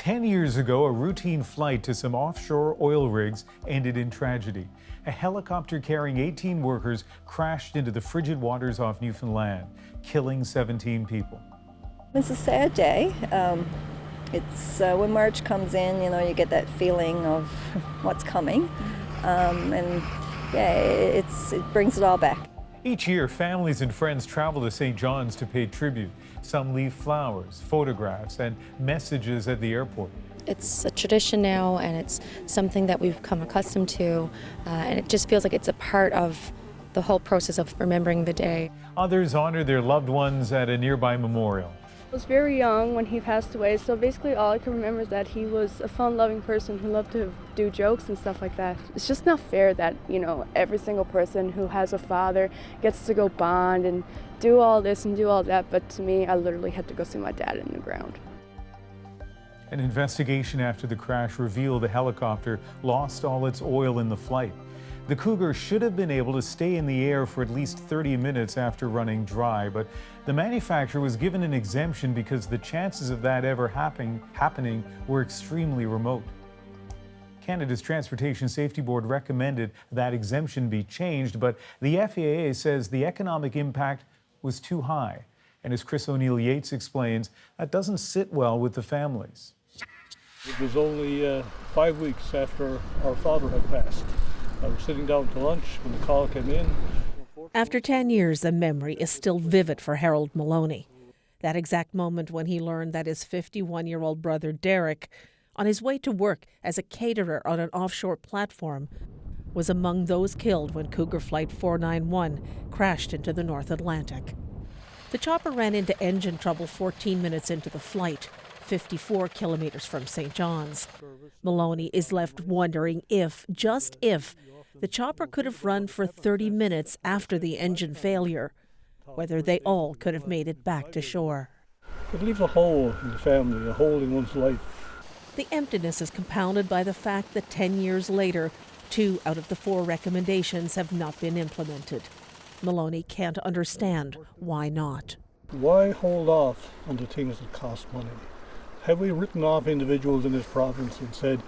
10 years ago, a routine flight to some offshore oil rigs ended in tragedy. A helicopter carrying 18 workers crashed into the frigid waters off Newfoundland, killing 17 people. It's a sad day. It's when March comes in, you get that feeling of what's coming. And yeah, it brings it all back. Each year, families and friends travel to St. John's to pay tribute. Some leave flowers, photographs, and messages at the airport. It's a tradition now, and it's something that we've come accustomed to, and it just feels like it's a part of the whole process of remembering the day. Others honor their loved ones at a nearby memorial. I was very young when he passed away, so basically all I can remember is that he was a fun-loving person who loved to do jokes and stuff like that. It's just not fair that, every single person who has a father gets to go bond and do all this and do all that, but to me, I literally had to go see my dad in the ground. An investigation after the crash revealed the helicopter lost all its oil in the flight. The Cougar should have been able to stay in the air for at least 30 minutes after running dry, but the manufacturer was given an exemption because the chances of that ever happening were extremely remote. Canada's Transportation Safety Board recommended that exemption be changed, but the FAA says the economic impact was too high. And as Chris O'Neill-Yates explains, that doesn't sit well with the families. It was only 5 weeks after our father had passed. I was sitting down to lunch when the call came in. After 10 years, the memory is still vivid for Harold Maloney. That exact moment when he learned that his 51-year-old brother Derek, on his way to work as a caterer on an offshore platform, was among those killed when Cougar Flight 491 crashed into the North Atlantic. The chopper ran into engine trouble 14 minutes into the flight, 54 kilometers from St. John's. Maloney is left wondering if, just if, the chopper could have run for 30 minutes after the engine failure, whether they all could have made it back to shore. It leaves a hole in the family, a hole in one's life. The emptiness is compounded by the fact that 10 years later, 2 out of the 4 recommendations have not been implemented. Maloney can't understand why not. Why hold off on the things that cost money? Have we written off individuals in this province and said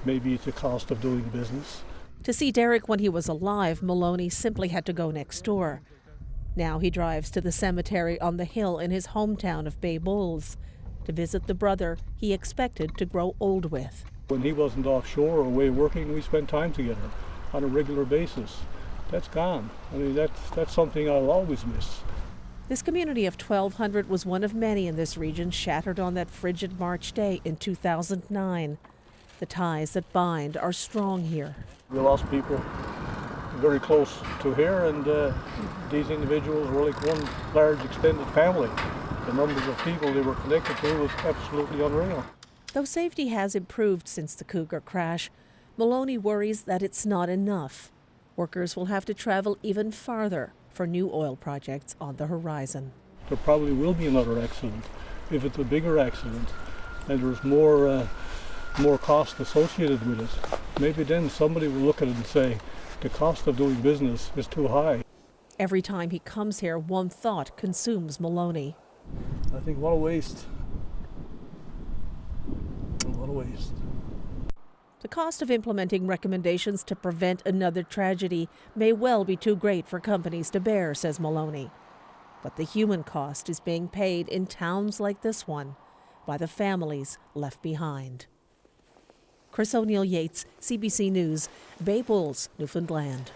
maybe it's the cost of doing business? To see Derek when he was alive, Maloney simply had to go next door. Now he drives to the cemetery on the hill in his hometown of Bay Bulls to visit the brother he expected to grow old with. When he wasn't offshore or away working, we spent time together on a regular basis. That's gone. I mean, that's something I'll always miss. This community of 1,200 was one of many in this region shattered on that frigid March day in 2009. The ties that bind are strong here. We lost people very close to here, and these individuals were like one large extended family. The numbers of people they were connected to was absolutely unreal. Though safety has improved since the Cougar crash, Maloney worries that it's not enough. Workers will have to travel even farther for new oil projects on the horizon. There probably will be another accident. If it's a bigger accident and there's more cost associated with it, maybe then somebody will look at it and say the cost of doing business is too high. Every time he comes here, one thought consumes Maloney. I think what a waste. What a waste. The cost of implementing recommendations to prevent another tragedy may well be too great for companies to bear, says Maloney. But the human cost is being paid in towns like this one by the families left behind. Chris O'Neill-Yates, CBC News, Bay Bulls, Newfoundland.